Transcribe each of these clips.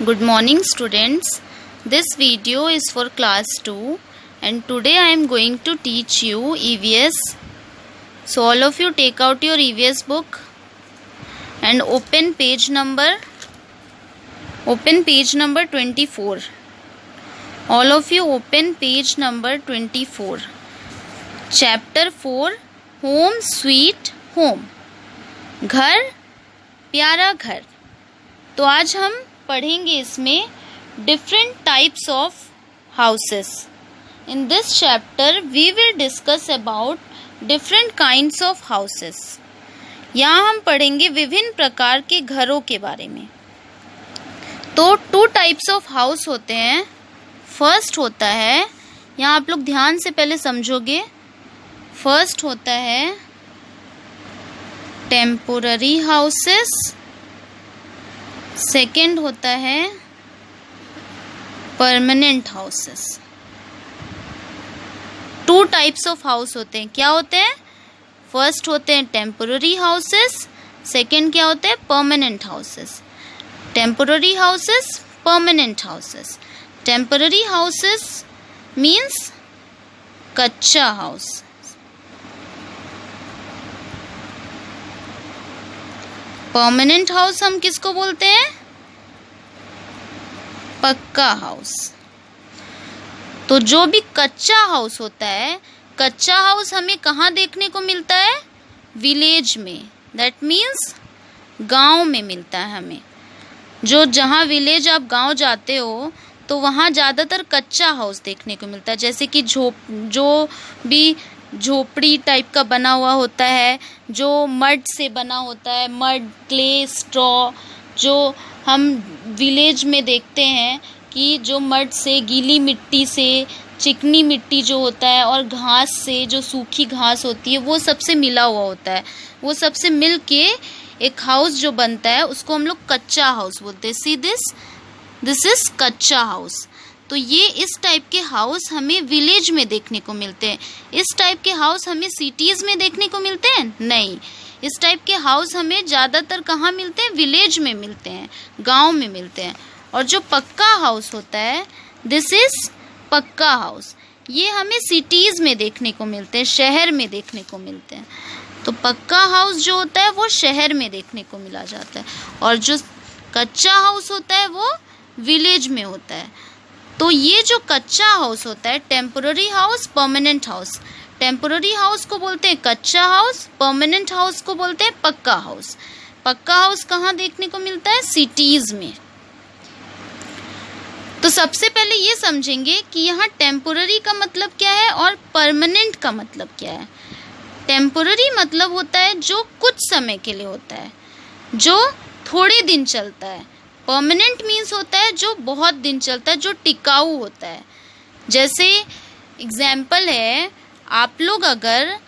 Good morning students. This video is for class 2 and today I am going to teach you EVS. So all of you take out your EVS book and open page number 24. All of you open page number 24. Chapter 4 Home Sweet Home. घर प्यारा घर. तो आज हम पढ़ेंगे इसमें different types of houses. In this chapter we will discuss about different kinds of houses. यहाँ हम पढ़ेंगे विभिन्न प्रकार के घरों के बारे में. तो 2 टाइप्स ऑफ हाउस होते हैं. फर्स्ट होता है, यहाँ आप लोग ध्यान से पहले समझोगे, फर्स्ट होता है टेम्पोररी हाउसेस. सेकेंड होता है permanent houses. 2 types of house होते हैं. क्या होते हैं? फर्स्ट होते हैं टेम्पोररी हाउसेस, सेकेंड क्या होते हैं? Permanent houses. Temporary houses, permanent houses. Temporary houses means कच्चा हाउस. परमानेंट हाउस हम किसको बोलते हैं? पक्का हाउस. तो जो भी कच्चा हाउस होता है, कच्चा हाउस हमें कहाँ देखने को मिलता है? विलेज में. दैट मीन्स गांव में मिलता है हमें. जहाँ विलेज आप गांव जाते हो तो वहाँ ज़्यादातर कच्चा हाउस देखने को मिलता है. जैसे कि जो भी झोपड़ी टाइप का बना हुआ होता है, जो मड से बना होता है, मड, क्ले, स्ट्रॉ, जो हम विलेज में देखते हैं कि जो मड से, गीली मिट्टी से, चिकनी मिट्टी जो होता है और घास से, जो सूखी घास होती है, वो सबसे मिला हुआ होता है. वो सबसे मिल के एक हाउस जो बनता है उसको हम लोग कच्चा हाउस बोलते हैं. सी दिस इज कच्चा हाउस. तो ये इस टाइप के हाउस हमें विलेज में देखने को मिलते हैं. इस टाइप के हाउस हमें सिटीज़ में देखने को मिलते हैं? नहीं. इस टाइप के हाउस हमें ज़्यादातर कहाँ मिलते हैं? विलेज में मिलते हैं, गांव में मिलते हैं. और जो पक्का हाउस होता है, दिस इज़ पक्का हाउस, ये हमें सिटीज़ में देखने को मिलते हैं, शहर में देखने को मिलते हैं. तो पक्का हाउस जो होता है वो शहर में देखने को मिला जाता है और जो कच्चा हाउस होता है वो विलेज में होता है. तो ये जो कच्चा हाउस होता है, temporary house, permanent house. Temporary house को बोलते हैं कच्चा हाउस, परमानेंट हाउस को बोलते हैं पक्का हाउस. पक्का हाउस कहाँ देखने को मिलता है? सिटीज में. तो सबसे पहले ये समझेंगे कि यहाँ टेम्पोररी का मतलब क्या है और परमानेंट का मतलब क्या है. टेम्पोररी मतलब होता है जो कुछ समय के लिए होता है, जो थोड़े दिन चलता है. परमानेंट मीन्स होता है जो बहुत दिन चलता है, जो टिकाऊ होता है. जैसे एग्जाम्पल है, आप लोग अगर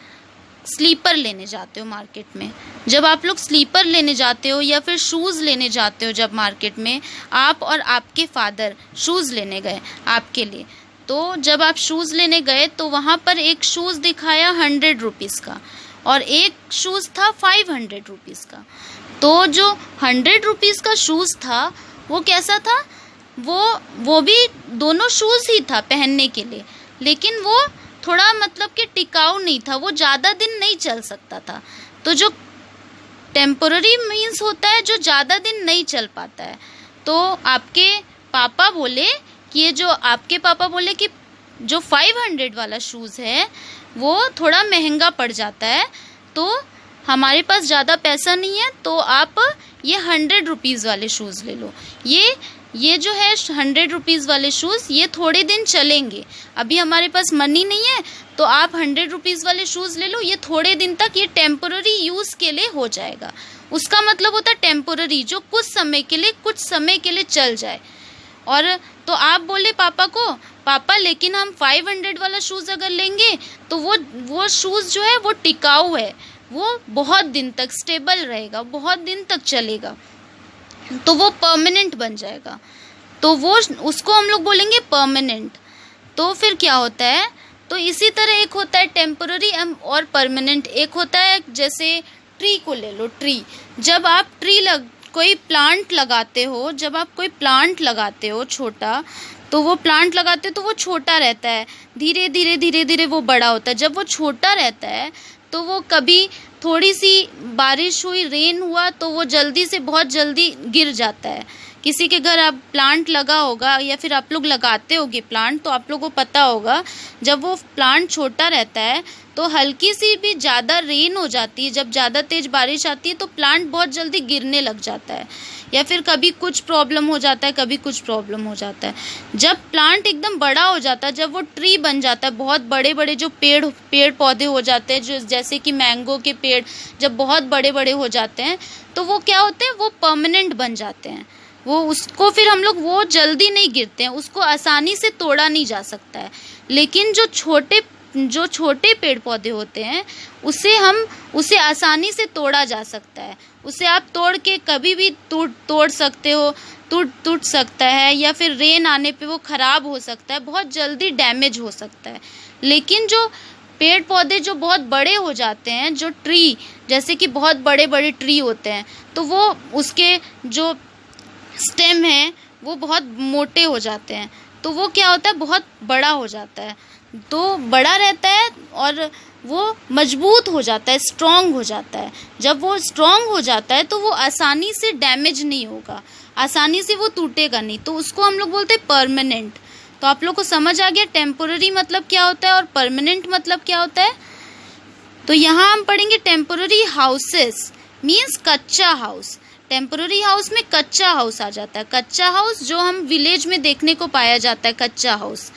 स्लीपर लेने जाते हो मार्केट में, जब आप लोग स्लीपर लेने जाते हो या फिर शूज़ लेने जाते हो, जब मार्केट में आप और आपके फादर शूज़ लेने गए आपके लिए, तो जब आप शूज़ लेने गए तो वहाँ पर एक शूज़ दिखाया 100 रुपीज़ का और एक शूज़ था 500 रुपीज़ का. तो जो 100 रुपीज़ का शूज़ था वो कैसा था? वो भी दोनों शूज़ ही था पहनने के लिए, लेकिन वो थोड़ा मतलब कि टिकाऊ नहीं था, वो ज़्यादा दिन नहीं चल सकता था. तो जो टेम्पोररी मीन्स होता है जो ज़्यादा दिन नहीं चल पाता है. तो आपके पापा बोले कि कि जो 500 वाला शूज़ है वो थोड़ा महंगा पड़ जाता है, तो हमारे पास ज़्यादा पैसा नहीं है, तो आप ये 100 रुपीज़ वाले शूज़ ले लो. ये जो है 100 रुपीज़ वाले शूज़ ये थोड़े दिन चलेंगे, अभी हमारे पास मनी नहीं है, तो आप 100 रुपीज़ वाले शूज़ ले लो, ये थोड़े दिन तक, ये टेम्पोररी यूज़ के लिए हो जाएगा. उसका मतलब होता है टेम्पोररी, जो कुछ समय के लिए चल जाए. और तो आप बोले पापा को, पापा लेकिन हम 500 वाला शूज़ अगर लेंगे तो वो शूज़ जो है वो टिकाऊ है, वो बहुत दिन तक स्टेबल रहेगा, बहुत दिन तक चलेगा, तो वो परमानेंट बन जाएगा. तो वो उसको हम लोग बोलेंगे परमानेंट. तो फिर क्या होता है? तो इसी तरह एक होता है टेम्पोररी और परमानेंट. एक होता है जैसे ट्री को ले लो. ट्री, जब आप कोई प्लांट लगाते हो, जब आप कोई प्लांट लगाते हो छोटा, तो वो प्लांट लगाते हो तो वो छोटा रहता है, धीरे धीरे धीरे धीरे वो बड़ा होता है। जब वो छोटा रहता है तो वो कभी थोड़ी सी बारिश हुई, रेन हुआ, तो वो जल्दी से बहुत जल्दी गिर जाता है। किसी के घर आप प्लांट लगा होगा या फिर आप लोग लगाते होगे प्लांट, तो आप लोगों को पता होगा जब वो प्लांट छोटा रहता है तो हल्की सी भी ज़्यादा रेन हो जाती है, जब ज़्यादा तेज़ बारिश आती है तो प्लांट बहुत जल्दी गिरने लग जाता है, या फिर कभी कुछ प्रॉब्लम हो जाता है, कभी कुछ प्रॉब्लम हो जाता है। जब प्लांट एकदम बड़ा हो जाता है, जब वो ट्री बन जाता है, बहुत बड़े बड़े जो पेड़ पौधे हो जाते हैं, जो जैसे कि मैंगो के पेड़ जब बहुत बड़े बड़े हो जाते हैं तो वो क्या होते हैं, वो परमानेंट बन जाते हैं। वो उसको फिर हम लोग, वो जल्दी नहीं गिरते हैं, उसको आसानी से तोड़ा नहीं जा सकता है। लेकिन जो छोटे पेड़ पौधे होते हैं उसे आसानी से तोड़ा जा सकता है। उसे आप तोड़ के कभी भी तोड़ सकते हो, टूट सकता है, या फिर रेन आने पे वो ख़राब हो सकता है, बहुत जल्दी डैमेज हो सकता है। लेकिन जो पेड़ पौधे जो बहुत बड़े हो जाते हैं, जो ट्री जैसे कि बहुत बड़े बड़े ट्री होते हैं, तो वो उसके जो स्टेम है वो बहुत मोटे हो जाते हैं, तो वो क्या होता है, बहुत बड़ा हो जाता है, तो बड़ा रहता है और वो मजबूत हो जाता है, स्ट्रॉन्ग हो जाता है। जब वो स्ट्रॉन्ग हो जाता है तो वो आसानी से डैमेज नहीं होगा, आसानी से वो टूटेगा नहीं, तो उसको हम लोग बोलते हैं परमानेंट। तो आप लोग को समझ आ गया टेम्पोररी मतलब क्या होता है और परमानेंट मतलब क्या होता है। तो यहाँ हम पढ़ेंगे टेम्पोररी हाउसेस मीन्स कच्चा हाउस। टेम्पोररी हाउस में कच्चा हाउस आ जाता है, कच्चा हाउस जो हम विलेज में देखने को पाया जाता है, कच्चा हाउस,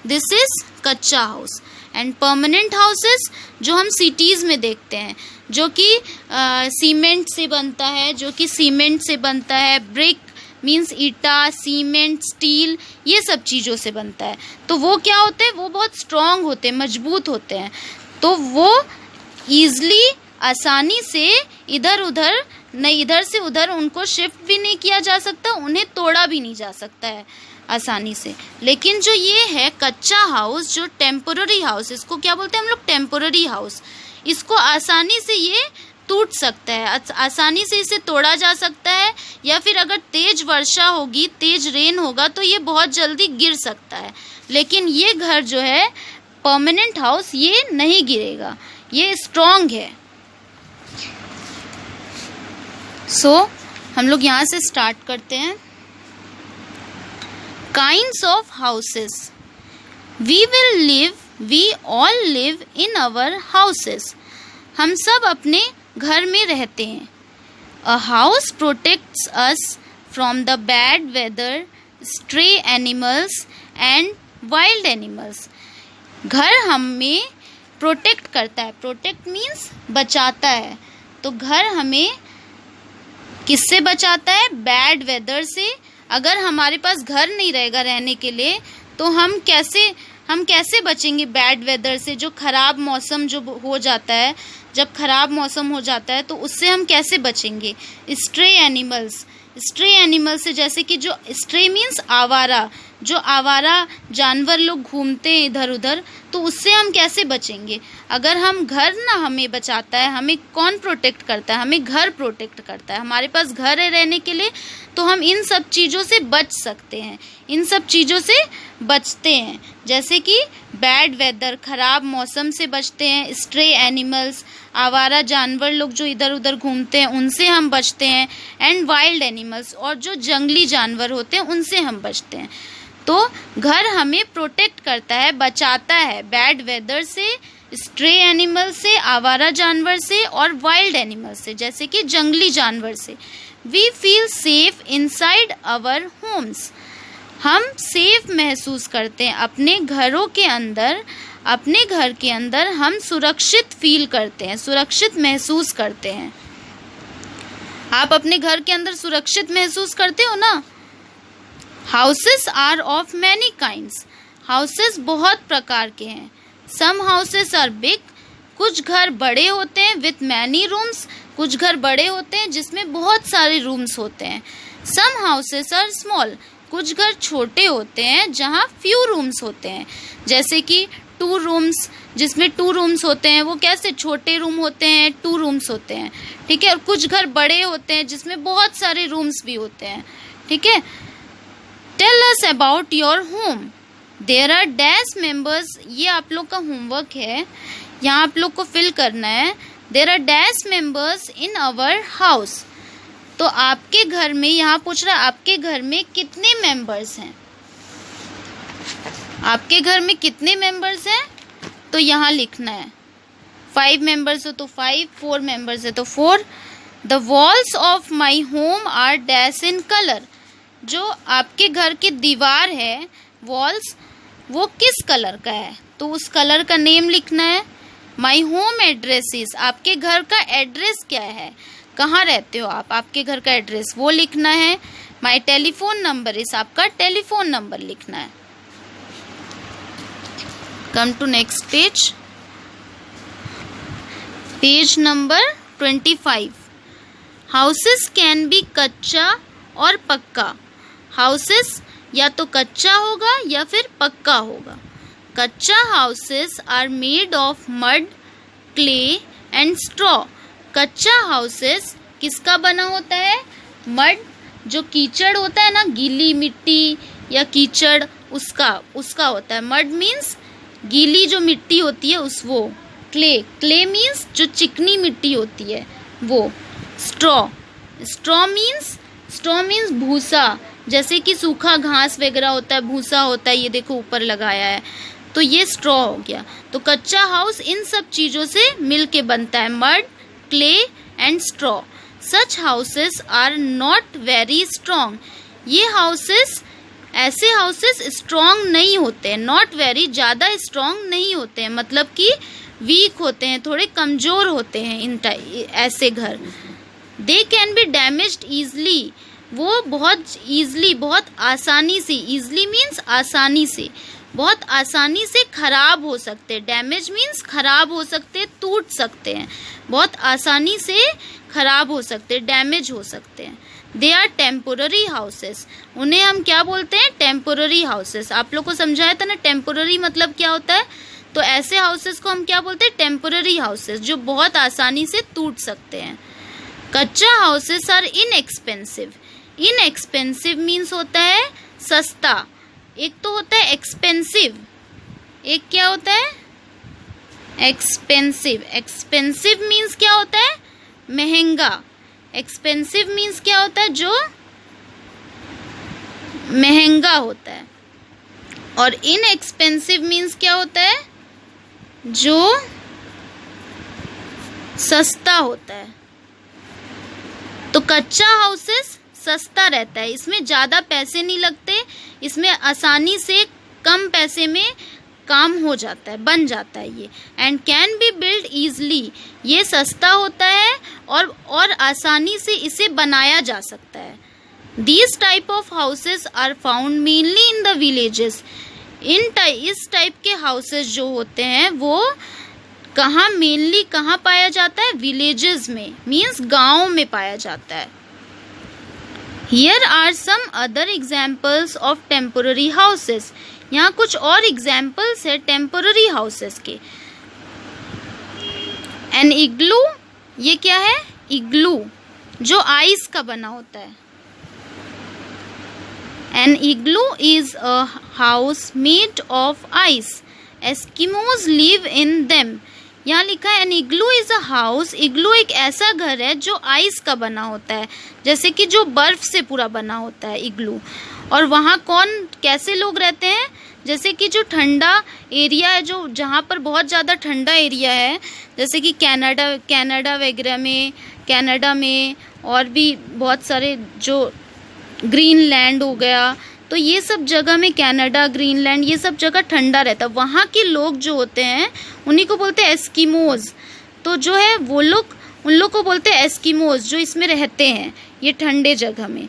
दिस इज कच्चा हाउस। एंड परमानेंट हाउसेस जो हम सिटीज़ में देखते हैं, जो कि सीमेंट से बनता है, ब्रिक मीन्स ईटा, सीमेंट, स्टील, ये सब चीज़ों से बनता है। तो वो क्या होते हैं, वो बहुत स्ट्रॉन्ग होते हैं, मजबूत होते हैं, तो वो ईजली आसानी से इधर से उधर उनको शिफ्ट भी नहीं किया जा सकता, उन्हें तोड़ा भी नहीं जा सकता है आसानी से। लेकिन जो ये है कच्चा हाउस, जो टेम्पोररी हाउस, इसको क्या बोलते हैं हम लोग, टेम्पोररी हाउस, इसको आसानी से ये टूट सकता है, आसानी से इसे तोड़ा जा सकता है, या फिर अगर तेज वर्षा होगी, तेज रेन होगा तो ये बहुत जल्दी गिर सकता है। लेकिन ये घर जो है परमानेंट हाउस, ये नहीं गिरेगा, ये स्ट्रॉन्ग है। हम लोग यहाँ से स्टार्ट करते हैं। Kinds of houses. We all live in our houses. हम सब अपने घर में रहते हैं। A house protects us from the bad weather, stray animals and wild animals. घर हमें प्रोटेक्ट करता है, प्रोटेक्ट मीन्स बचाता है। तो घर हमें किससे बचाता है, बैड वेदर से। अगर हमारे पास घर नहीं रहेगा रहने के लिए तो हम कैसे बचेंगे बैड वेदर से, जो ख़राब मौसम जो हो जाता है, जब ख़राब मौसम हो जाता है तो उससे हम कैसे बचेंगे। स्ट्रे एनिमल्स से, जैसे कि जो स्ट्रे मीन्स आवारा, जो आवारा जानवर लोग घूमते हैं इधर उधर, तो उससे हम कैसे बचेंगे। अगर हम घर ना हमें बचाता है, हमें कौन प्रोटेक्ट करता है, हमें घर प्रोटेक्ट करता है। हमारे पास घर है रहने के लिए तो हम इन सब चीज़ों से बच सकते हैं, इन सब चीज़ों से बचते हैं, जैसे कि बैड वेदर, ख़राब मौसम से बचते हैं, स्ट्रे एनिमल्स, आवारा जानवर लोग जो इधर उधर घूमते हैं उनसे हम बचते हैं, एंड वाइल्ड एनिमल्स, और जो जंगली जानवर होते हैं उनसे हम बचते हैं। तो घर हमें प्रोटेक्ट करता है, बचाता है बैड वेदर से, स्ट्रे एनिमल से, आवारा जानवर से, और वाइल्ड एनिमल से, जैसे कि जंगली जानवर से। We feel safe inside our homes. हम सेफ महसूस करते हैं अपने घरों के अंदर, अपने घर के अंदर हम सुरक्षित फील करते हैं, सुरक्षित महसूस करते हैं। आप अपने घर के अंदर सुरक्षित महसूस करते हो ना। Houses are of many kinds. Houses बहुत प्रकार के हैं। सम हाउसेस आर बिग, कुछ घर बड़े होते हैं विथ मैनी रूम्स, कुछ घर बड़े होते हैं जिसमें बहुत सारे रूम्स होते हैं। सम हाउसेस आर स्मॉल, कुछ घर छोटे होते हैं जहाँ फ्यू रूम्स होते हैं, जैसे कि 2 रूम्स, जिसमें 2 रूम्स होते हैं वो कैसे छोटे रूम होते हैं, 2 रूम्स होते हैं, ठीक है। और कुछ घर बड़े होते हैं जिसमें बहुत सारे रूम्स भी होते हैं, ठीक है। Tell us about your home, there are dash members, ये आप लोग का होमवर्क है, यहाँ आप लोग को फिल करना है। There are dash members in our house, तो आपके घर में, यहाँ पूछ रहा है आपके घर में कितने मेंबर्स हैं, आपके घर में कितने मेंबर्स हैं, तो यहाँ लिखना है 5 मेंबर्स हो तो 5, 4 मेंबर्स है तो 4। The walls of my home are dash in colour, जो आपके घर की दीवार है वॉल्स, वो किस कलर का है, तो उस कलर का नेम लिखना है। माई होम एड्रेसेस, आपके घर का एड्रेस क्या है, कहाँ रहते हो आप, आपके घर का एड्रेस वो लिखना है। माई टेलीफोन नंबर इस, आपका टेलीफोन नंबर लिखना है। Come to next page, page number 25। Houses can be kachcha और पक्का, हाउसेस या तो कच्चा होगा या फिर पक्का होगा। Kachcha houses are made of mud, clay and straw, kachcha houses किसका बना होता है, मड, जो कीचड़ होता है ना, गीली मिट्टी या कीचड़, उसका होता है। मड मीन्स गीली जो मिट्टी होती है उस वो, क्ले मीन्स जो चिकनी मिट्टी होती है वो। स्ट्रॉ मीन्स भूसा, जैसे कि सूखा घास वगैरह होता है, भूसा होता है, ये देखो ऊपर लगाया है, तो ये स्ट्रॉ हो गया। तो कच्चा हाउस इन सब चीज़ों से मिल के बनता है, mud, clay and straw. Such houses are not very strong, ये हाउसेस, ऐसे हाउसेस स्ट्रॉन्ग नहीं होते हैं, नॉट वेरी, ज़्यादा स्ट्रॉन्ग नहीं होते हैं, मतलब कि वीक होते हैं, थोड़े कमज़ोर होते हैं ऐसे घर। They can be damaged easily, वो बहुत ईजली, बहुत आसानी से, ईजली मीन्स आसानी से, बहुत आसानी से खराब हो सकते हैं। डैमेज मीन्स खराब हो सकते हैं, टूट सकते हैं, बहुत आसानी से खराब हो सकते हैं, डैमेज हो सकते हैं। दे आर टेम्पोररी हाउसेस, उन्हें हम क्या बोलते हैं, टेम्पोररी हाउसेस। आप लोग को समझाया था ना टेम्पोररी मतलब क्या होता है, तो ऐसे हाउसेस को हम क्या बोलते हैं, टेम्पोररी हाउसेस, जो बहुत आसानी से टूट सकते हैं। Kachcha houses are inexpensive, inexpensive means होता है सस्ता, एक तो होता है एक्सपेंसिव, एक क्या होता है एक्सपेंसिव। एक्सपेंसिव मीन्स क्या होता है, महंगा। एक्सपेंसिव मीन्स क्या होता है, जो महंगा होता है। और इनएक्सपेंसिव मीन्स क्या होता है, जो सस्ता होता है। तो कच्चा हाउसेस सस्ता रहता है, इसमें ज़्यादा पैसे नहीं लगते, इसमें आसानी से कम पैसे में काम हो जाता है, बन जाता है ये। And can be build easily, ये सस्ता होता है और आसानी से इसे बनाया जा सकता है। These type of houses are found mainly in the villages, इस टाइप के हाउसेस जो होते हैं वो कहाँ मेनली कहाँ पाया जाता है, विलेजेस में, मीन्स गाँव में पाया जाता है। Here are some other examples of temporary houses, यहाँ कुछ और एग्जाम्पल्स है टेम्पोररी हाउसेस के। एन इग्लू, ये क्या है, इग्लू, जो आइस का बना होता है। An igloo is a house made of ice, Eskimos live in them. यहाँ लिखा है an igloo is a house, igloo एक ऐसा घर है जो आइस का बना होता है, जैसे कि जो बर्फ से पूरा बना होता है इग्लू। और वहाँ कौन कैसे लोग रहते हैं, जैसे कि जो ठंडा एरिया है, जो जहाँ पर बहुत ज़्यादा ठंडा एरिया है, जैसे कि कनाडा वगैरह में, कनाडा में और भी बहुत सारे, जो ग्रीनलैंड हो गया, तो ये सब जगह में, कनाडा, ग्रीनलैंड, ये सब जगह ठंडा रहता है। वहाँ के लोग जो होते हैं उन्हीं को बोलते हैं एस्किमोज। तो जो है वो लोग, उन लोग को बोलते हैं एस्किमोज, जो इसमें रहते हैं, ये ठंडे जगह में,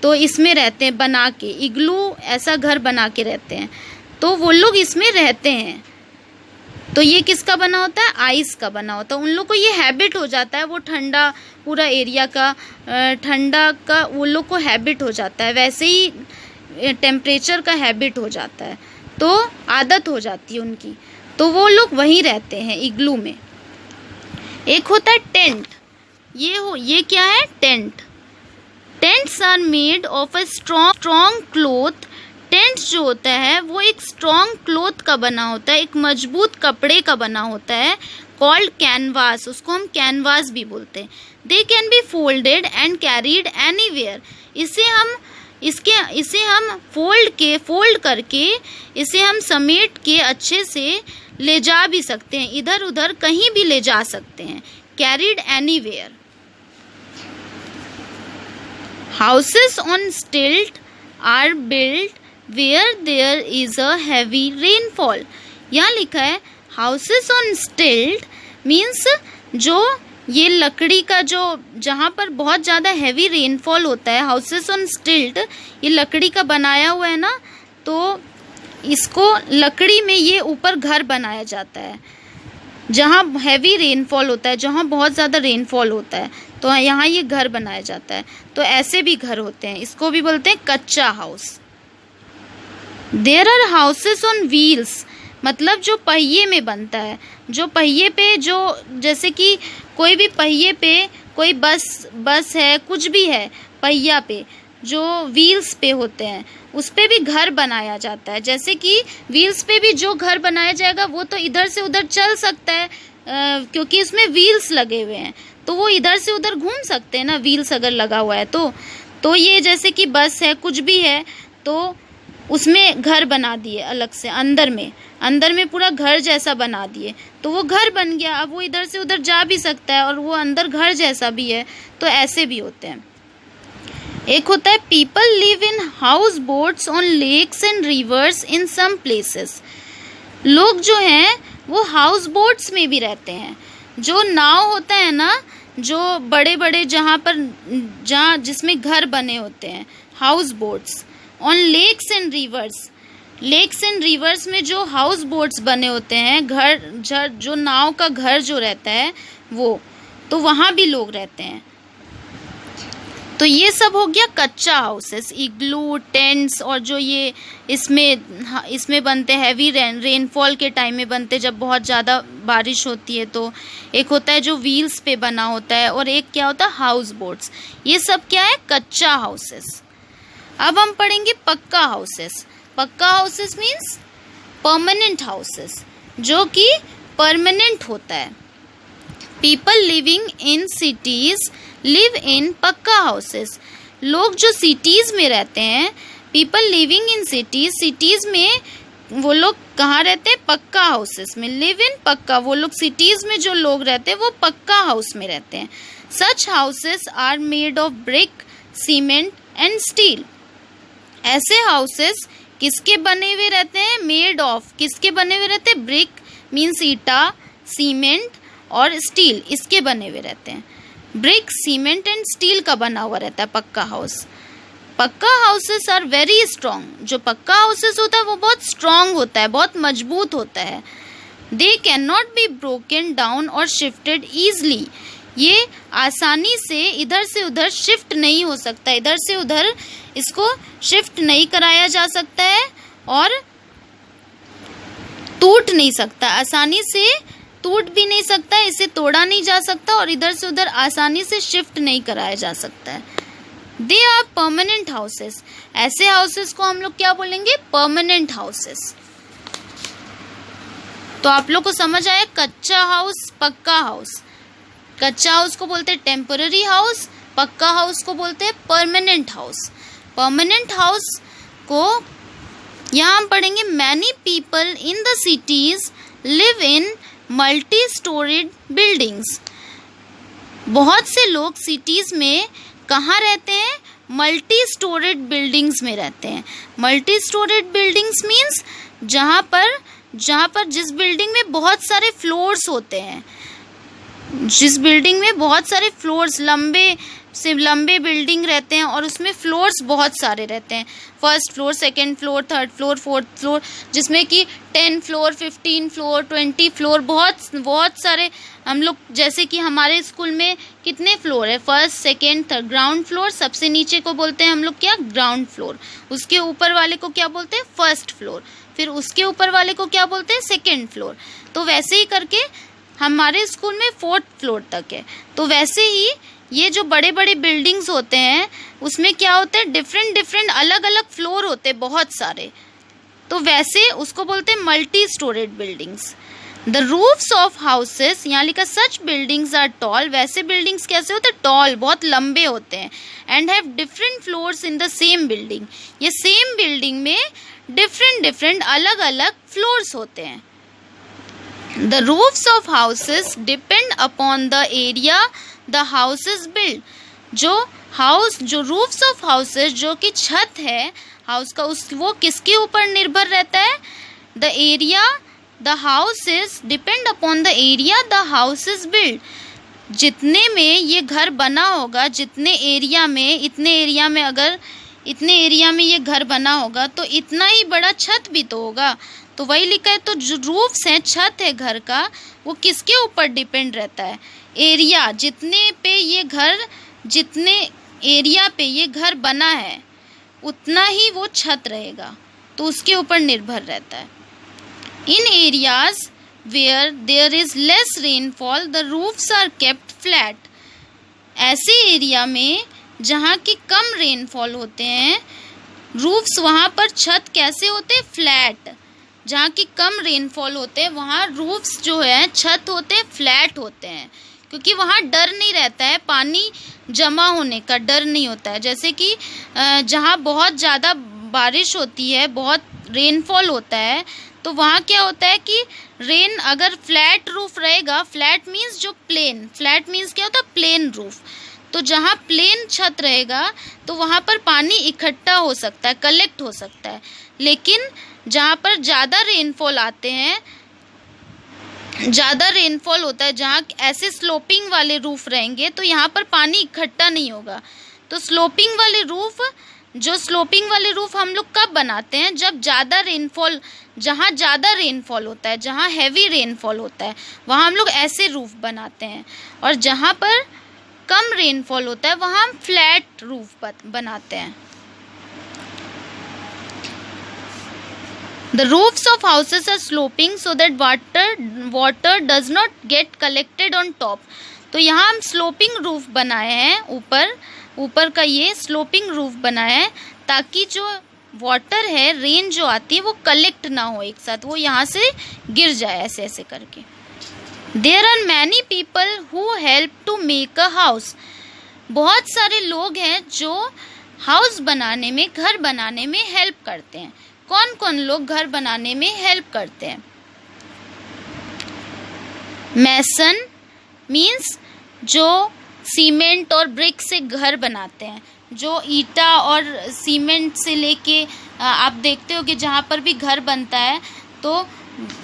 तो इसमें रहते हैं बना के, इग्लू ऐसा घर बना के रहते हैं, तो वो लोग इसमें रहते हैं। तो ये किसका बना होता है, आइस का बना होता है। उन लोग को ये हैबिट हो जाता है, वो ठंडा पूरा एरिया का, ठंडा का वो लोग को हैबिट हो जाता है, वैसे ही टेम्परेचर का हैबिट हो जाता है, तो आदत हो जाती है उनकी। तो वो लोग वहीं रहते हैं इग्लू में। एक होता है टेंट, ये क्या है? Tent. Tents are made of a strong cloth. Tent जो होता है वो एक स्ट्रॉन्ग क्लॉथ का बना होता है, एक मजबूत कपड़े का बना होता है, कॉल्ड कैनवास। उसको हम कैनवास भी बोलते हैं। They can be folded and carried anywhere. इसे हम फोल्ड करके इसे हम समेट के अच्छे से ले जा भी सकते हैं, इधर उधर कहीं भी ले जा सकते हैं। Carried anywhere. Houses on stilt are built where there is a heavy rainfall. यहाँ लिखा है हाउसेस ऑन स्टिल्ट मीन्स जो ये लकड़ी का जो जहाँ पर बहुत ज़्यादा हैवी रेनफॉल होता है, हाउसेस ऑन स्टिल्ट, ये लकड़ी का बनाया हुआ है ना, तो इसको लकड़ी में ये ऊपर घर बनाया जाता है जहाँ हैवी रेनफॉल होता है, जहाँ बहुत ज़्यादा रेनफॉल होता है, तो यहाँ ये घर बनाया जाता है। तो ऐसे भी घर होते हैं, इसको भी बोलते हैं कच्चा house. There are houses on wheels, मतलब जो पहिए में बनता है, जो पहिए पे, जो जैसे कि कोई भी पहिए पे, कोई बस है, कुछ भी है पहिया पे, जो व्हील्स पे होते हैं उस पे भी घर बनाया जाता है। जैसे कि व्हील्स पे भी जो घर बनाया जाएगा वो तो इधर से उधर चल सकता है, क्योंकि इसमें व्हील्स लगे हुए हैं, तो वो इधर से उधर घूम सकते हैं ना, व्हील्स अगर लगा हुआ है तो ये जैसे कि बस है, कुछ भी है, तो उसमें घर बना दिए अलग से, अंदर में पूरा घर जैसा बना दिए, तो वो घर बन गया। अब वो इधर से उधर जा भी सकता है और वो अंदर घर जैसा भी है, तो ऐसे भी होते हैं। एक होता है people live in house boats on lakes and rivers in some places. लोग जो हैं वो हाउस बोट्स में भी रहते हैं। जो नाव होता है ना, जो बड़े बड़े जहाँ जिसमें घर बने होते हैं, house boats. On lakes and rivers में जो हाउस बोट्स बने होते हैं, घर जो नाव का घर जो रहता है वो, तो वहाँ भी लोग रहते हैं। तो ये सब हो गया कच्चा हाउसेस, इग्लू, टेंट्स, और जो ये इसमें बनते हैवी रेनफॉल के टाइम में बनते, जब बहुत ज़्यादा बारिश होती है। तो एक होता है जो व्हील्स पे बना होता है, और एक क्या होता है हाउस बोट्स। ये सब क्या है? कच्चा हाउसेस। अब हम पढ़ेंगे पक्का हाउसेस। पक्का हाउसेस मीन्स परमानेंट हाउसेस, जो कि परमानेंट होता है। People living in cities live इन पक्का हाउसेस। लोग जो सिटीज में रहते हैं, पीपल लिविंग इन सिटीज में वो लोग कहाँ रहते हैं? पक्का हाउसेस में। लिव इन पक्का, वो लोग सिटीज में जो लोग रहते हैं वो पक्का हाउस में रहते हैं। Such houses are made of brick, cement and steel. ऐसे हाउसेस किसके बने हुए रहते हैं? मेड ऑफ, किसके बने हुए रहते हैं? ब्रिक मीन्स ईटा, सीमेंट और स्टील, इसके बने हुए रहते हैं। ब्रिक, सीमेंट एंड स्टील का बना हुआ रहता है पक्का हाउस। पक्का हाउसेस आर वेरी स्ट्रॉन्ग। जो पक्का हाउसेस होता है वो बहुत स्ट्रॉन्ग होता है, बहुत मजबूत होता है। They can not be broken down और शिफ्टेड ईजली। ये आसानी से इधर से उधर शिफ्ट नहीं हो सकता, इधर से उधर इसको शिफ्ट नहीं कराया जा सकता है, और टूट नहीं सकता, आसानी से टूट भी नहीं सकता है, इसे तोड़ा नहीं जा सकता, और इधर से उधर आसानी से शिफ्ट नहीं कराया जा सकता है। They are permanent houses. ऐसे हाउसेस को हम लोग क्या बोलेंगे? Permanent houses. तो आप लोग को समझ आया कच्चा हाउस, पक्का हाउस। कच्चा हाउस को बोलते हैं टेम्पररी हाउस, पक्का हाउस को बोलते हैं परमानेंट हाउस। परमानेंट हाउस को यहाँ हम पढ़ेंगे many people in the cities live in multi storeyed buildings. बहुत से लोग सिटीज में कहाँ रहते हैं? मल्टी स्टोरीड बिल्डिंग्स में रहते हैं। मल्टी स्टोरीड बिल्डिंग्स मीन्स जहाँ पर जिस बिल्डिंग में बहुत सारे फ्लोर्स होते हैं, जिस बिल्डिंग में बहुत सारे फ्लोर्स, लंबे से लंबे बिल्डिंग रहते हैं और उसमें फ्लोर्स बहुत सारे रहते हैं, first floor, second floor, third floor, fourth floor, जिसमें कि 10 फ्लोर, 15 फ्लोर, 20 फ्लोर, बहुत सारे। हम लोग जैसे कि हमारे स्कूल में कितने फ्लोर है, first, second, third, ground floor, सबसे नीचे को बोलते हैं हम लोग क्या, ग्राउंड फ्लोर, उसके ऊपर वाले को क्या बोलते हैं, फर्स्ट फ्लोर, फिर उसके ऊपर वाले को क्या बोलते हैं, सेकंड फ्लोर। तो वैसे ही करके हमारे स्कूल में 4th फ्लोर तक है। तो वैसे ही ये जो बड़े बड़े बिल्डिंग्स होते हैं उसमें क्या होते हैं, डिफरेंट अलग अलग फ्लोर होते हैं बहुत सारे। तो वैसे उसको बोलते हैं multi storeyed buildings. The roofs of houses, यहाँ लिखा सच बिल्डिंग्स आर टॉल, वैसे बिल्डिंग्स कैसे होते हैं, टॉल, बहुत लंबे होते हैं। And have different floors in the same building, ये सेम बिल्डिंग में डिफरेंट अलग अलग फ्लोर्स होते हैं। The roofs of houses depend upon the area the house is built. जो roofs of houses, जो कि छत है हाउस का, वो किसके ऊपर निर्भर रहता है, the area the house is depend upon the area the house is built. जितने में ये घर बना होगा, जितने एरिया में, इतने एरिया में, अगर इतने एरिया में ये घर बना होगा तो इतना ही बड़ा छत भी तो होगा। तो वही लिखा है। तो जो रूफ्स हैं, छत है घर का, वो किसके ऊपर डिपेंड रहता है, एरिया, जितने पे ये घर, जितने एरिया पे ये घर बना है उतना ही वो छत रहेगा, तो उसके ऊपर निर्भर रहता है। In areas where there is less rainfall the roofs are kept flat. ऐसे एरिया में जहाँ की कम रेनफॉल होते हैं, रूफ्स, वहाँ पर छत कैसे होते हैं, फ्लैट। जहाँ की कम रेनफॉल होते हैं वहाँ रूफ्स जो है, छत होते हैं, फ्लैट होते हैं, क्योंकि वहाँ डर नहीं रहता है, पानी जमा होने का डर नहीं होता है। जैसे कि जहाँ बहुत ज़्यादा बारिश होती है, बहुत रेनफॉल होता है, तो वहाँ क्या होता है कि रेन, अगर फ्लैट रूफ रहेगा, फ्लैट मीन्स जो प्लेन, फ्लैट मीन्स क्या होता है, प्लेन रूफ, तो जहाँ प्लेन छत रहेगा तो वहाँ पर पानी इकट्ठा हो सकता है, कलेक्ट हो सकता है। लेकिन जहाँ पर ज़्यादा रेनफॉल आते हैं, ज़्यादा रेनफॉल होता है, जहाँ ऐसे स्लोपिंग वाले रूफ रहेंगे तो यहाँ पर पानी इकट्ठा नहीं होगा। तो स्लोपिंग वाले रूफ हम लोग कब बनाते हैं, जब ज़्यादा रेनफॉल, जहाँ ज़्यादा रेनफॉल होता है, जहाँ हैवी रेनफॉल होता है, वहाँ हम लोग ऐसे रूफ बनाते हैं। और जहाँ पर कम रेनफॉल होता है वहाँ हम फ्लैट रूफ बनाते हैं। The roofs of houses are sloping so that water does not get collected on top. तो यहाँ हम स्लोपिंग रूफ बनाए हैं, ऊपर का ये स्लोपिंग रूफ बनाया है ताकि जो वाटर है, रेन जो आती है वो कलेक्ट ना हो एक साथ, वो यहाँ से गिर जाए ऐसे ऐसे करके। There are many people who help to make a house. बहुत सारे लोग हैं जो हाउस बनाने में, घर बनाने में हेल्प करते हैं। कौन कौन लोग घर बनाने में हेल्प करते हैं? मैसन मीन्स जो सीमेंट और ब्रिक से घर बनाते हैं, जो ईटा और सीमेंट से लेके आप देखते हो कि जहाँ पर भी घर बनता है तो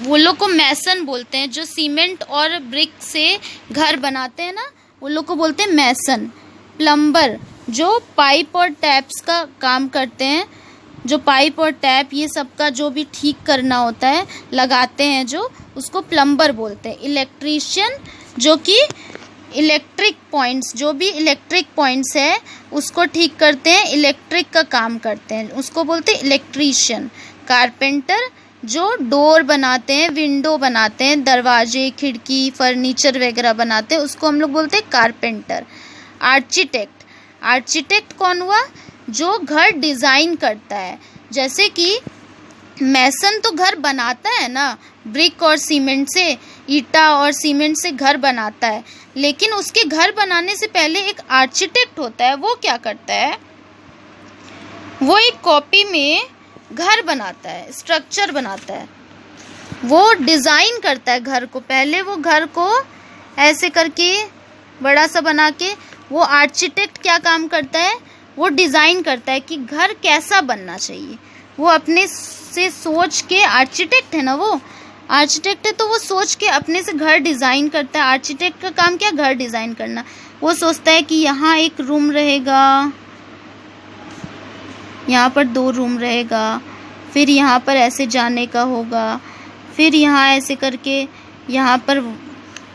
वो लोग को मैसन बोलते हैं। जो सीमेंट और ब्रिक से घर बनाते हैं ना, वो लोग को बोलते हैं मैसन। प्लम्बर जो पाइप और टैप्स का काम करते हैं, जो पाइप और टैप ये सब का जो भी ठीक करना होता है, लगाते हैं जो, उसको प्लम्बर बोलते हैं। इलेक्ट्रीशियन जो कि इलेक्ट्रिक पॉइंट्स, जो भी इलेक्ट्रिक पॉइंट्स है उसको ठीक करते हैं, इलेक्ट्रिक का काम करते हैं, उसको बोलते हैं इलेक्ट्रीशियन। कारपेंटर जो डोर बनाते हैं, विंडो बनाते हैं, दरवाजे, खिड़की, फर्नीचर वगैरह बनाते हैं, उसको हम लोग बोलते हैं कारपेंटर। आर्किटेक्ट कौन हुआ? जो घर डिज़ाइन करता है। जैसे कि मैसन तो घर बनाता है ना, ब्रिक और सीमेंट से, ईटा और सीमेंट से घर बनाता है, लेकिन उसके घर बनाने से पहले एक आर्किटेक्ट होता है। वो क्या करता है? वो एक कॉपी में घर बनाता है, स्ट्रक्चर बनाता है, वो डिज़ाइन करता है घर को। पहले वो घर को ऐसे करके बड़ा सा बना के, वो आर्किटेक्ट क्या काम करता है? वो डिज़ाइन करता है कि घर कैसा बनना चाहिए। वो अपने से सोच के, आर्किटेक्ट है ना, वो आर्किटेक्ट है तो वो सोच के अपने से घर डिज़ाइन करता है। आर्किटेक्ट का काम क्या? घर डिज़ाइन करना। वो सोचता है कि यहाँ एक रूम रहेगा, यहाँ पर 2 रूम रहेगा, फिर यहाँ पर ऐसे जाने का होगा, फिर यहाँ ऐसे करके यहाँ पर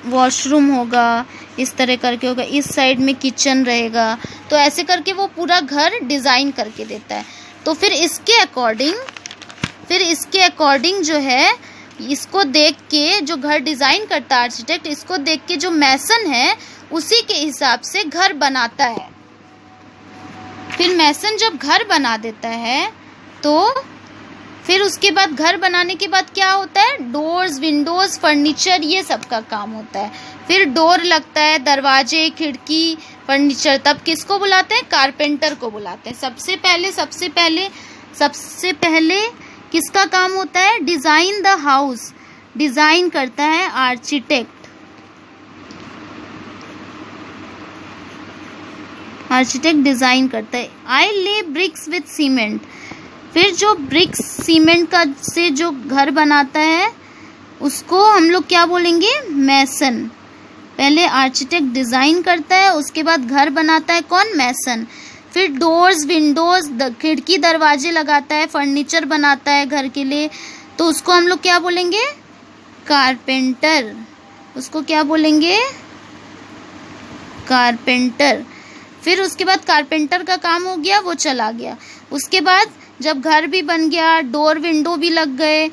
वॉशरूम होगा, इस तरह करके होगा, इस साइड में किचन रहेगा। तो ऐसे करके वो पूरा घर डिज़ाइन करके देता है। तो फिर इसके अकॉर्डिंग जो है, इसको देख के जो घर डिज़ाइन करता है आर्किटेक्ट, इसको देख के जो मैसन है उसी के हिसाब से घर बनाता है। फिर मैसन जब घर बना देता है तो फिर उसके बाद घर बनाने के बाद क्या होता है, डोर्स, विंडोज़, फर्नीचर, ये सब का काम होता है। फिर डोर लगता है, दरवाजे, खिड़की, फर्नीचर। तब किसको बुलाते हैं, कारपेंटर को बुलाते हैं। सबसे पहले किसका काम होता है, डिज़ाइन द हाउस, डिज़ाइन करता है आर्किटेक्ट डिज़ाइन करता है। आई ले ब्रिक्स विथ सीमेंट, फिर जो ब्रिक्स सीमेंट का से जो घर बनाता है उसको हम लोग क्या बोलेंगे, मैसन। पहले आर्किटेक्ट डिज़ाइन करता है, उसके बाद घर बनाता है कौन, मैसन। फिर डोर्स, विंडोज़, खिड़की, दरवाजे लगाता है, फर्नीचर बनाता है घर के लिए, तो उसको हम लोग क्या बोलेंगे, कारपेंटर। उसको क्या बोलेंगे, कारपेंटर। फिर उसके बाद कारपेंटर का काम हो गया, वो चला गया। उसके बाद जब घर भी बन गया, डोर विंडो भी लग गए,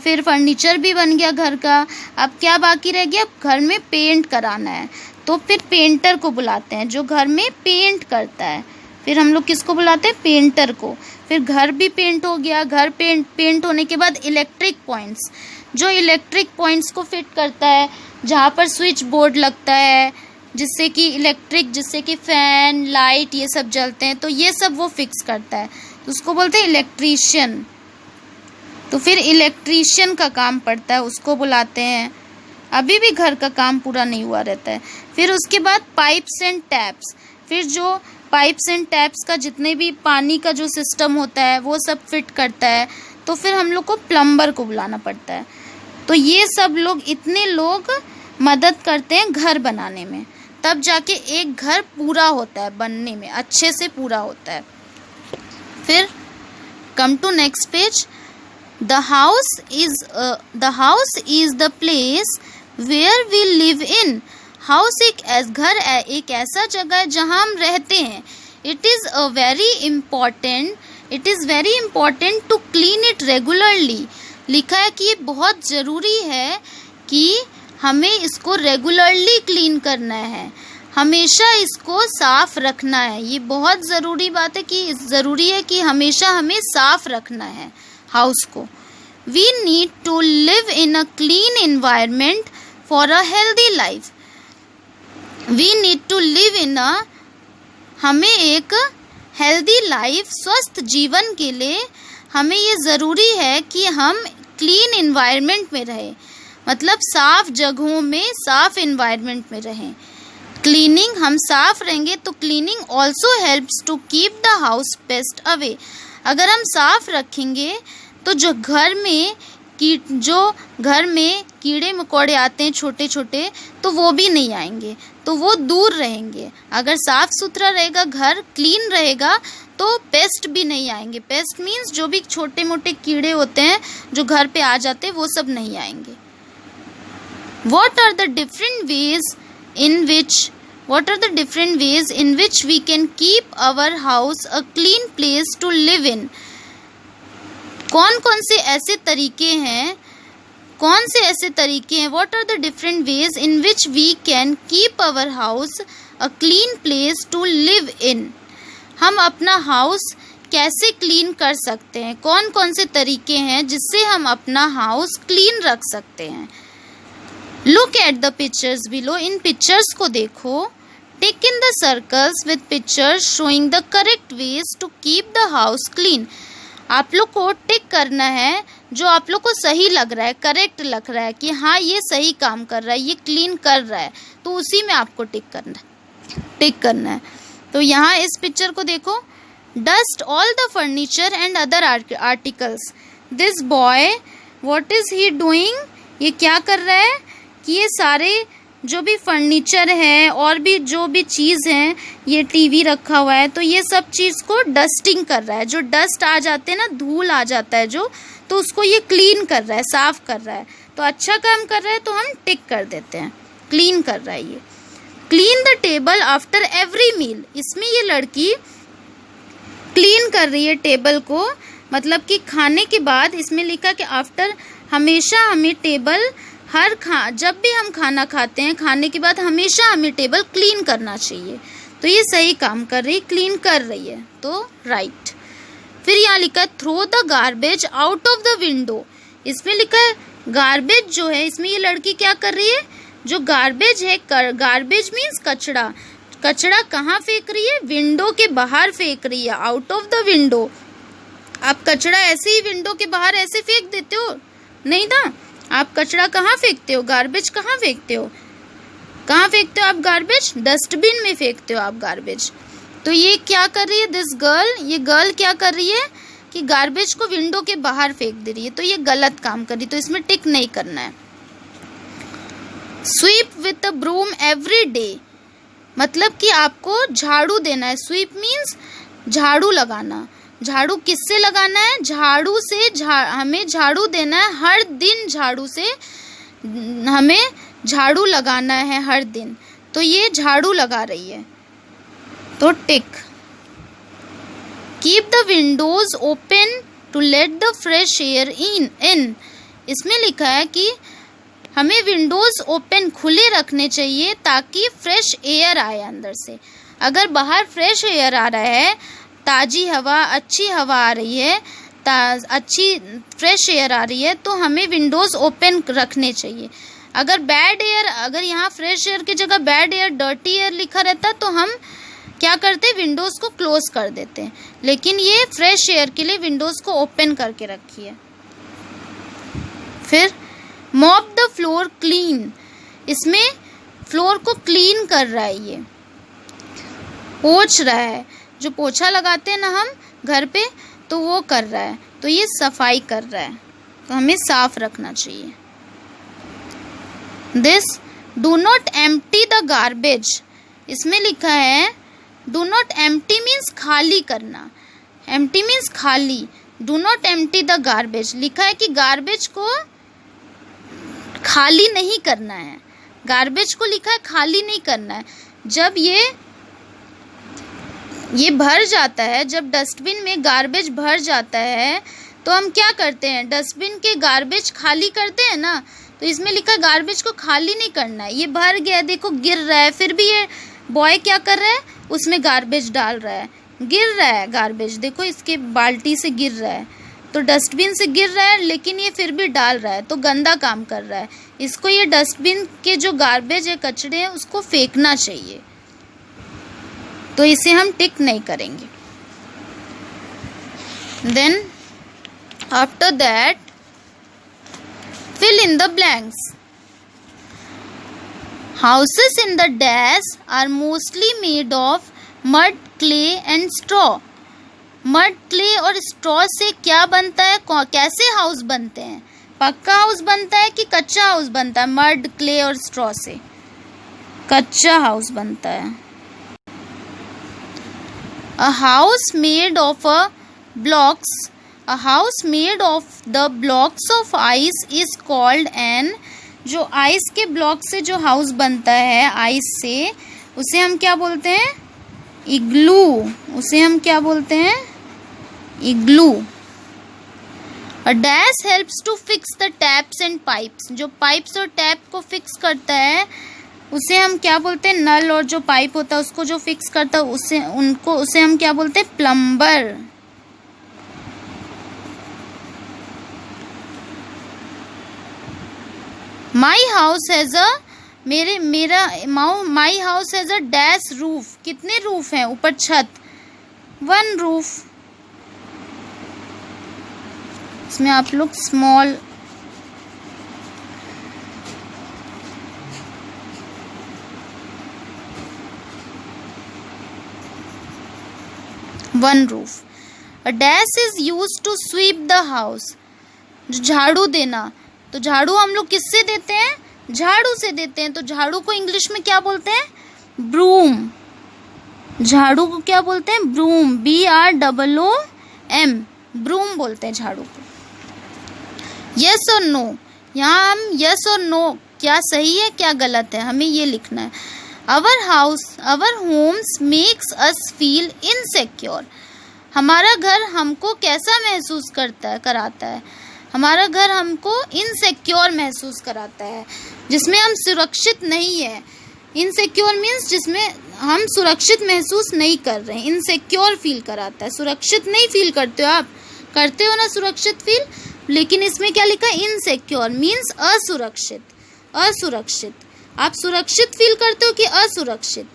फिर फर्नीचर भी बन गया घर का, अब क्या बाकी रह गया, घर में पेंट कराना है। तो फिर पेंटर को बुलाते हैं जो घर में पेंट करता है। फिर हम लोग किसको बुलाते हैं, पेंटर को। फिर घर भी पेंट हो गया, घर पेंट होने के बाद इलेक्ट्रिक पॉइंट्स, जो इलेक्ट्रिक पॉइंट्स को फिट करता है, जहाँ पर स्विच बोर्ड लगता है जिससे कि फैन, लाइट, ये सब जलते हैं, तो ये सब वो फिक्स करता है, तो उसको बोलते हैं इलेक्ट्रीशियन। तो फिर इलेक्ट्रीशियन का काम पड़ता है, उसको बुलाते हैं। अभी भी घर का काम पूरा नहीं हुआ रहता है। फिर उसके बाद पाइप्स एंड टैप्स, फिर जो पाइप्स एंड टैप्स का जितने भी पानी का जो सिस्टम होता है वो सब फिट करता है, तो फिर हम लोग को प्लम्बर को बुलाना पड़ता है। तो ये सब लोग, इतने लोग मदद करते हैं घर बनाने में, तब जाके एक घर पूरा होता है, बनने में अच्छे से पूरा होता है। फिर come to next page. The house is the place where we live in. House एक ऐसा जगह है जहाँ हम रहते हैं। It is very important to clean it regularly. लिखा है कि ये बहुत ज़रूरी है कि हमें इसको रेगुलरली क्लीन करना है, हमेशा इसको साफ रखना है। ये बहुत ज़रूरी बात है कि ज़रूरी है कि हमेशा हमें साफ रखना है हाउस को। We need to live in a clean environment for a healthy life. हमें एक हेल्दी लाइफ, स्वस्थ जीवन के लिए हमें ये ज़रूरी है कि हम क्लीन एनवायरनमेंट में रहें, मतलब साफ जगहों में, साफ एनवायरनमेंट में रहें। क्लीनिंग, हम साफ रहेंगे तो cleaning also helps to keep the house pest away. अगर हम साफ रखेंगे तो जो घर में कीड़े मकोड़े आते हैं छोटे छोटे, तो वो भी नहीं आएंगे, तो वो दूर रहेंगे। अगर साफ सुथरा रहेगा, घर क्लीन रहेगा, तो पेस्ट भी नहीं आएंगे। पेस्ट मीन्स जो भी छोटे मोटे कीड़े होते हैं जो घर पे आ जाते हैं, वो सब नहीं आएंगे। What are the different ways in which we can keep our house a clean place to live in? कौन कौन से ऐसे तरीके हैं? What are the different ways in which we can keep our house a clean place to live in? हम अपना house कैसे clean कर सकते हैं? कौन कौन से तरीके हैं जिससे हम अपना हाउस क्लीन रख सकते हैं? Look at the pictures below. In pictures को देखो। Tick in the circles with pictures showing the correct ways to keep the house clean. आप लोग को टिक करना है जो आप लोग को सही लग रहा है, करेक्ट लग रहा है कि हाँ ये सही काम कर रहा है, ये क्लीन कर रहा है, तो उसी में आपको टिक करना है। तो यहाँ इस पिक्चर को देखो। Dust all the furniture and other articles. This boy, what is he doing? ये क्या कर रहा है कि ये सारे जो भी फर्नीचर है और भी जो भी चीज़ है, ये टीवी रखा हुआ है, तो ये सब चीज़ को डस्टिंग कर रहा है। जो डस्ट आ जाते हैं ना, धूल आ जाता है जो, तो उसको ये क्लीन कर रहा है, साफ कर रहा है। तो अच्छा काम कर रहा है तो हम टिक कर देते हैं, क्लीन कर रहा है ये। Clean the table after every meal, इसमें ये लड़की क्लीन कर रही है टेबल को, मतलब कि खाने के बाद। इसमें लिखा कि आफ्टर, हमेशा हमें टेबल जब भी हम खाना खाते हैं, खाने के बाद हमेशा हमें टेबल क्लीन करना चाहिए। तो ये सही काम कर रही है, क्लीन कर रही है, तो राइट। फिर यहाँ लिखा है throw the garbage out of the window. इसमें लिखा है गार्बेज जो है, इसमें ये लड़की क्या कर रही है, जो गार्बेज है, गार्बेज मीन्स कचड़ा, कचड़ा कहाँ फेंक रही है, विंडो के बाहर फेंक रही है, आउट ऑफ द विंडो। आप कचड़ा ऐसे ही विंडो के बाहर ऐसे फेंक देते हो? नहीं ना, आप कचड़ा कहाँ फेंकते हो, गार्बेज कहाँ फेंकते हो, कहाँ फेंकते हो आप गार्बेज? डस्टबिन में फेंकते हो आप गार्बेज। तो ये क्या कर रही है दिस गर्ल, ये गर्ल क्या कर रही है कि गार्बेज को विंडो के बाहर फेंक दे रही है, तो ये गलत काम कर रही है, तो इसमें टिक नहीं करना है। Sweep with a broom every day, मतलब कि आपको झाड़ू देना है। स्वीप मीन्स झाड़ू लगाना। झाड़ू किससे लगाना है? झाड़ू से, हमें झाड़ू देना है हर दिन, झाड़ू से हमें झाड़ू लगाना है हर दिन। तो ये झाड़ू लगा रही है, तो tick. Keep the windows open to let the fresh air in. इसमें लिखा है कि हमें विंडोज ओपन खुले रखने चाहिए ताकि फ्रेश एयर आए अंदर से। अगर बाहर फ्रेश एयर आ रहा है, ताज़ी हवा, अच्छी हवा आ रही है, अच्छी फ्रेश एयर आ रही है, तो हमें विंडोज़ ओपन रखने चाहिए। अगर बैड एयर, अगर यहाँ फ्रेश एयर की जगह बैड एयर, डर्टी एयर लिखा रहता तो हम क्या करते, विंडोज़ को क्लोज कर देते हैं। लेकिन ये फ्रेश एयर के लिए विंडोज़ को ओपन करके रखी है। फिर मॉप द फ्लोर क्लीन, इसमें फ्लोर को क्लीन कर रहा है, ये पोंछ रहा है। जो पोछा लगाते हैं ना हम घर पे, तो वो कर रहा है, तो ये सफाई कर रहा है, तो हमें साफ रखना चाहिए। This do not empty the garbage, इसमें लिखा है डू नॉट एम्प्टी मीन्स खाली करना, एम्प्टी मीन्स खाली, do not empty the garbage. लिखा है कि गार्बेज को खाली नहीं करना है, गार्बेज को लिखा है खाली नहीं करना है। जब ये भर जाता है, जब डस्टबिन में गार्बेज भर जाता है, तो हम क्या करते हैं, डस्टबिन के गार्बेज खाली करते हैं ना। तो इसमें लिखा है गार्बेज को खाली नहीं करना है। ये भर गया, देखो गिर रहा है, फिर भी ये बॉय क्या कर रहा है, उसमें गार्बेज डाल रहा है, गिर रहा है गार्बेज, देखो इसके बाल्टी से गिर रहा है, तो डस्टबिन से गिर रहा है, लेकिन ये फिर भी डाल रहा है, तो गंदा काम कर रहा है। इसको ये डस्टबिन के जो गार्बेज है, कचड़े हैं, उसको फेंकना चाहिए, तो इसे हम टिक नहीं करेंगे। Then after that fill in the blanks. Houses in the dash are mostly made of mud, clay and straw. Mud, clay और स्ट्रॉ से क्या बनता है, कैसे हाउस बनते हैं? पक्का हाउस बनता है कि कच्चा हाउस बनता है? मड, क्ले और स्ट्रॉ से कच्चा हाउस बनता है। A house made of blocks, a house made of the blocks of ice is called an, जो आइस के ब्लॉक से जो हाउस बनता है आइस से, उसे हम क्या बोलते हैं? इग्लू। उसे हम क्या बोलते हैं? इग्लू। A dash helps to fix the taps and pipes, जो पाइप्स और टैप को फिक्स करता है उसे हम क्या बोलते हैं? नल, और जो पाइप होता है उसको जो फिक्स करता है उसे हम क्या बोलते हैं? Plumber. My house has a, my house has a dash roof. कितने रूफ हैं ऊपर? छत, 1 रूफ। इसमें आप लोग small one roof. A dash is use to sweep the house, जो झाड़ू देना। तो झाड़ू हम लोग किससे देते हैं? झाड़ू से देते हैं। तो झाड़ू को इंग्लिश में क्या बोलते हैं? ब्रूम। झाड़ू को क्या बोलते हैं? ब्रूम, BROOM, ब्रूम बोलते हैं झाड़ू को। यस और नो, यहाँ हम यस और नो, क्या सही है क्या गलत है, हमें ये लिखना है। Our homes makes us feel insecure. हमारा घर हमको कैसा महसूस कराता है? हमारा घर हमको इनसिक्योर महसूस कराता है, जिसमें हम सुरक्षित नहीं है। इनसिक्योर मीन्स जिसमें हम सुरक्षित महसूस नहीं कर रहे हैं। इनसिक्योर फील कराता है। सुरक्षित नहीं फील करते हो आप? करते हो ना सुरक्षित फील, लेकिन इसमें क्या लिखा है? इनसिक्योर मीन्स असुरक्षित। असुरक्षित। आप सुरक्षित फील करते हो कि असुरक्षित?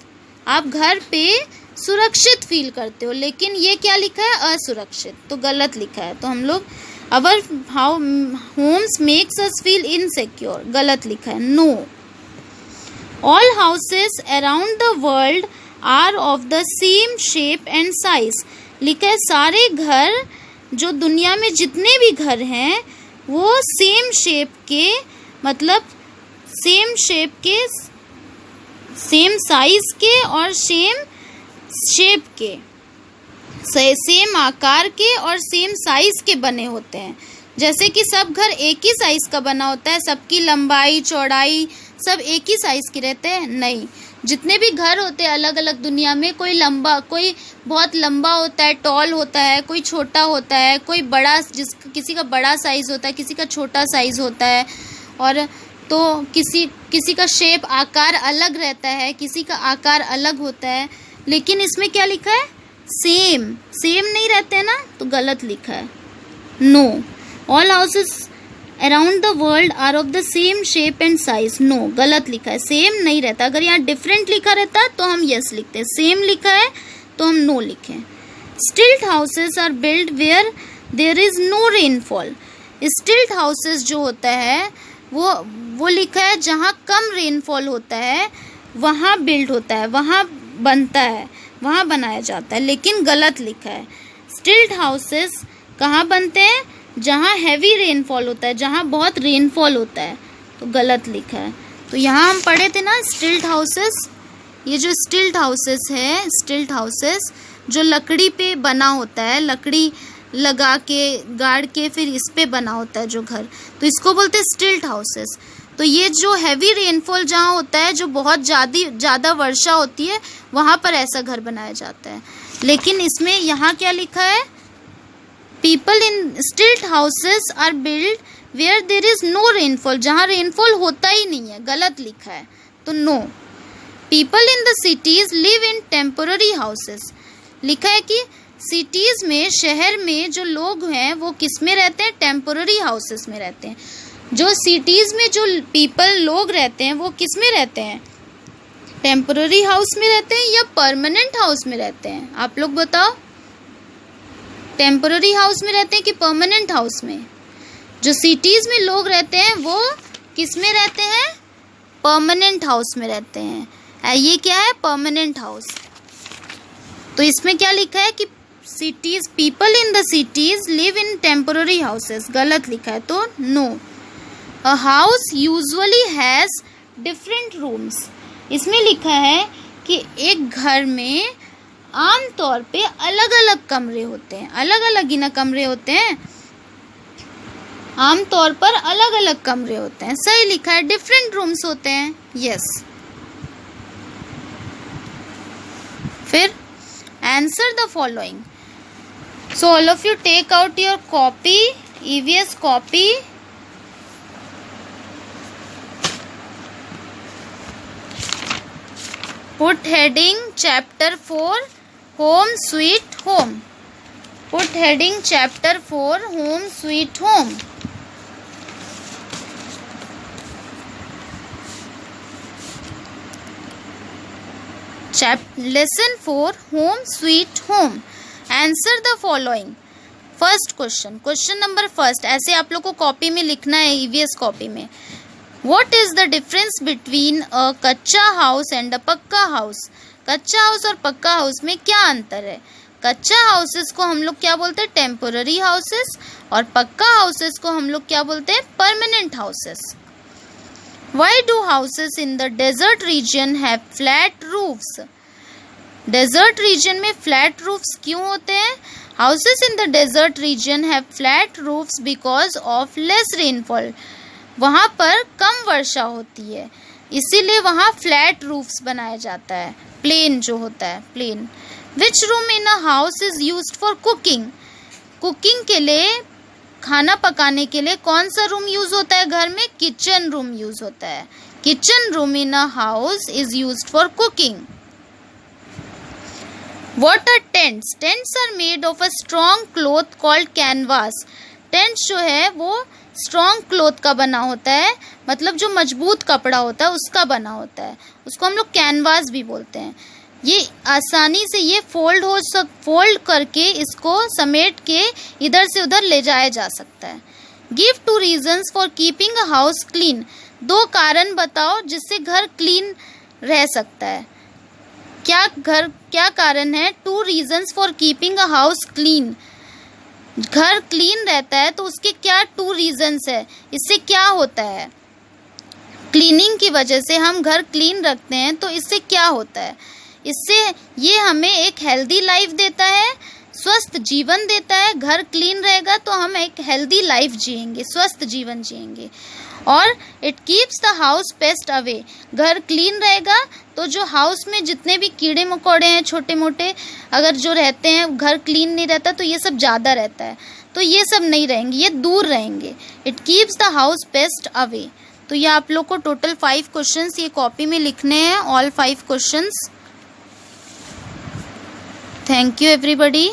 आप घर पे सुरक्षित फील करते हो, लेकिन ये क्या लिखा है? असुरक्षित। तो गलत लिखा है। तो हम लोग our homes makes us feel insecure, गलत लिखा है। No. All houses around the world are of the same shape and size. लिखा है सारे घर, जो दुनिया में जितने भी घर हैं वो सेम शेप के, मतलब सेम शेप के, सेम साइज के और सेम शेप के, सेम आकार के और सेम साइज के बने होते हैं। जैसे कि सब घर एक ही साइज का बना होता है, सबकी लंबाई चौड़ाई सब एक ही साइज के रहते हैं? नहीं। जितने भी घर होते हैं अलग अलग दुनिया में, कोई लंबा, कोई बहुत लंबा होता है, टॉल होता है, कोई छोटा होता है, कोई बड़ा, किसी का बड़ा साइज होता है, किसी का छोटा साइज होता है, और तो किसी का शेप आकार अलग रहता है, किसी का आकार अलग होता है। लेकिन इसमें क्या लिखा है? सेम। सेम नहीं रहते ना, तो गलत लिखा है। No. All houses around the world are of the same shape and size. No, गलत लिखा है। सेम नहीं रहता। अगर यहाँ डिफरेंट लिखा रहता तो हम यस लिखते हैं। सेम लिखा है तो हम नो लिखें। Stilt houses are build where there is no rainfall. Stilt houses जो होता है वो लिखा है जहाँ कम रेनफॉल होता है वहाँ बिल्ड होता है, वहाँ बनता है, वहाँ बनाया जाता है, लेकिन गलत लिखा है। स्टिल्ट हाउसेस कहाँ बनते हैं? जहाँ हैवी रेनफॉल होता है, जहाँ बहुत रेनफॉल होता है, तो गलत लिखा है। तो यहाँ हम पढ़े थे ना स्टिल्ट हाउसेस। ये जो स्टिल्ट हाउसेस है, स्टिल्ट हाउसेस जो लकड़ी पे बना होता है, लकड़ी लगा के गाड़ के फिर इस पे बना होता है जो घर, तो इसको बोलते हैं स्टिल्ट हाउसेस। तो ये जो हैवी रेनफॉल जहाँ होता है, जो बहुत ज़्यादा वर्षा होती है, वहाँ पर ऐसा घर बनाया जाता है। लेकिन इसमें यहाँ क्या लिखा है? People in stilt houses are build where there is no rainfall, जहाँ रेनफॉल होता ही नहीं है, गलत लिखा है। तो no. People in the cities live in temporary houses. लिखा है कि सिटीज़ में, शहर में जो लोग हैं वो किस में रहते हैं? टेम्पोररी हाउसेस में रहते हैं। जो सिटीज़ में जो पीपल लोग रहते हैं वो किस में रहते हैं? टेम्पोररी हाउस में रहते हैं या परमानेंट हाउस में रहते हैं? आप लोग बताओ। टेम्पोररी हाउस में रहते हैं कि परमानेंट हाउस में? जो सिटीज़ में लोग रहते हैं वो किस में रहते हैं? परमानेंट हाउस में रहते हैं। ये क्या है? Permanent house. तो इसमें क्या लिखा है कि cities, people in the cities live in temporary houses, गलत लिखा है। तो no. A house usually has different rooms. इसमें लिखा है कि एक घर में आमतौर पे अलग अलग कमरे होते हैं। अलग अलग ही ना कमरे होते हैं, आमतौर पर अलग अलग कमरे होते हैं। सही लिखा है, डिफरेंट रूम्स होते हैं। यस। फिर answer the following. So all of you take out your copy, EVS copy. Put heading chapter 4 Home Sweet Home. Put heading chapter 4 Home Sweet Home. Lesson 4 Home Sweet Home. Answer the following. First question, question number first, ऐसे आप लोग को copy में लिखना है, EVS copy में। What is the difference between a कच्चा house and अ पक्का हाउस? कच्चा हाउस और पक्का हाउस में क्या अंतर है? कच्चा हाउसेस को हम लोग क्या बोलते हैं? Temporary houses. और पक्का हाउसेस को हम लोग क्या बोलते हैं? Permanent houses. Why do houses in the desert region have flat roofs? Desert region में फ्लैट रूफ्स क्यों होते हैं? Houses in the desert region have flat roofs because of less rainfall. वहाँ पर कम वर्षा होती है, इसीलिए वहाँ फ्लैट रूफ्स बनाया जाता है. प्लेन जो होता है, plain. Which room in a house is used for cooking? Cooking के लिए, खाना पकाने के लिए कौन सा रूम यूज होता है घर में? किचन रूम यूज होता है. Kitchen room in a house is used for cooking. What are tents? Tents are made of a strong cloth called canvas. Tents जो है वो strong cloth का बना होता है, मतलब जो मजबूत कपड़ा होता है उसका बना होता है. उसको हम लोग कैनवास भी बोलते हैं. ये आसानी से ये फोल्ड करके इसको समेट के इधर से उधर ले जाया जा सकता है. Give 2 reasons for keeping a house clean. 2 कारण बताओ जिससे घर क्लीन रह सकता है. क्या कारण है? 2 reasons for keeping a house clean. घर क्लीन रहता है तो उसके क्या 2 reasons है? इससे क्या होता है? क्लीनिंग की वजह से हम घर क्लीन रखते हैं तो इससे क्या होता है? इससे ये हमें एक हेल्दी लाइफ देता है, स्वस्थ जीवन देता है. घर क्लीन रहेगा तो हम एक हेल्दी लाइफ जिएंगे, स्वस्थ जीवन जिएंगे. और it keeps the house pest away. घर क्लीन रहेगा तो जो हाउस में जितने भी कीड़े मकोड़े हैं छोटे मोटे, अगर जो रहते हैं, घर क्लीन नहीं रहता तो ये सब ज़्यादा रहता है, तो ये सब नहीं रहेंगे, ये दूर रहेंगे. It keeps the house pest away. तो ये आप लोग को टोटल 5 क्वेश्चंस ये कॉपी में लिखने हैं, all 5 questions. Thank you everybody.